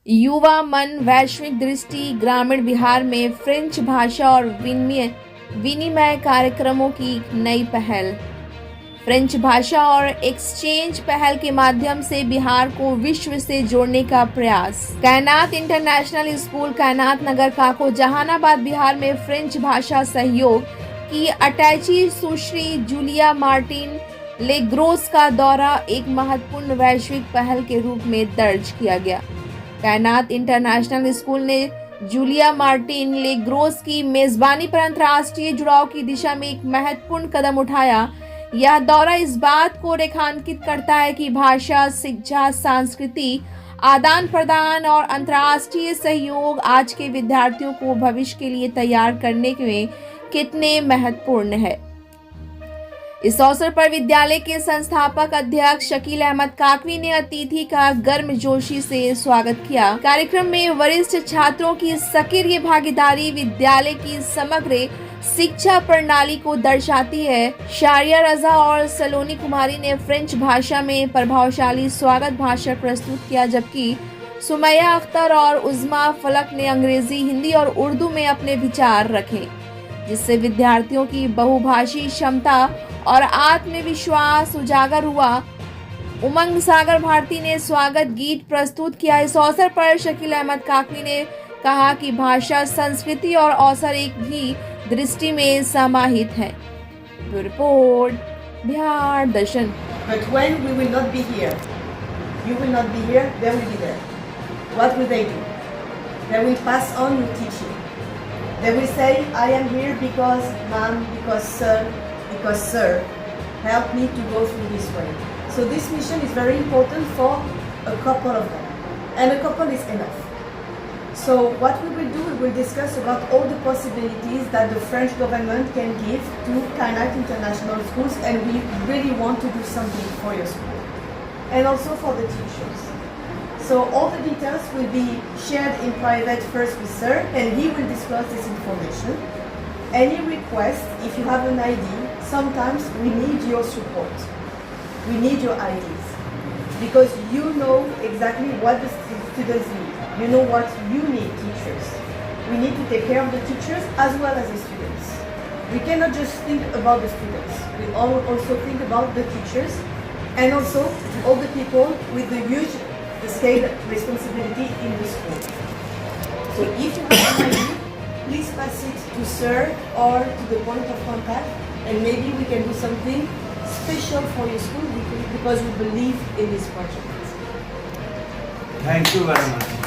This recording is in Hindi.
युवा मन वैश्विक दृष्टि ग्रामीण बिहार में फ्रेंच भाषा और विनिमय कार्यक्रमों की नई पहल। फ्रेंच भाषा और एक्सचेंज पहल के माध्यम से बिहार को विश्व से जोड़ने का प्रयास। कायनात इंटरनेशनल स्कूल कायनात नगर काको जहानाबाद बिहार में फ्रेंच भाषा सहयोग की अटैची सुश्री जूलिया मार्टिन लेग्रोस का दौरा एक महत्वपूर्ण वैश्विक पहल के रूप में दर्ज किया गया। कायनात इंटरनेशनल स्कूल ने जूलिया मार्टिन लेग्रोस की मेजबानी पर अंतर्राष्ट्रीय जुड़ाव की दिशा में एक महत्वपूर्ण कदम उठाया। यह दौरा इस बात को रेखांकित करता है कि भाषा, शिक्षा, संस्कृति, आदान प्रदान और अंतर्राष्ट्रीय सहयोग आज के विद्यार्थियों को भविष्य के लिए तैयार करने में कितने महत्वपूर्ण है। इस अवसर पर विद्यालय के संस्थापक अध्यक्ष शकील अहमद काकवी ने अतिथि का गर्मजोशी से स्वागत किया। कार्यक्रम में वरिष्ठ छात्रों की सक्रिय भागीदारी विद्यालय की समग्र शिक्षा प्रणाली को दर्शाती है। शारिया रजा और सलोनी कुमारी ने फ्रेंच भाषा में प्रभावशाली स्वागत भाषण प्रस्तुत किया, जबकि सुमैया अख्तर और उज़्मा फलक ने अंग्रेजी, हिंदी और उर्दू में अपने विचार रखे, जिससे विद्यार्थियों की बहुभाषी क्षमता और आत्मविश्वास उजागर हुआ। उमंग सागर भारती ने स्वागत गीत प्रस्तुत किया। इस अवसर पर शकील अहमद काकवी ने कहा कि भाषा, संस्कृति और अवसर एक ही दृष्टि में समाहित है। Bureau report, Bihar Darshan. But when we will not be here, you will not be here, they will be there. What will they do? They will pass on your teaching. They will say, I am here because mom, because sir, help me to go through this way. So this mission is very important for a couple of them. And a couple is enough. So what we will do, we will discuss about all the possibilities that the French government can give to Kainat International Schools, and we really want to do something for your school. And also for the teachers. So all the details will be shared in private first with sir, and he will disclose this information. Any request, if you have an idea, sometimes we need your support. We need your ideas. Because you know exactly what the students need. You know what you need, teachers. We need to take care of the teachers as well as the students. We cannot just think about the students. We also think about the teachers and also all the people with the huge scale responsibility in the school. So if you have an idea, please pass it to sir or to the point of contact, and maybe we can do something special for your school because we believe in this project. Thank you very much.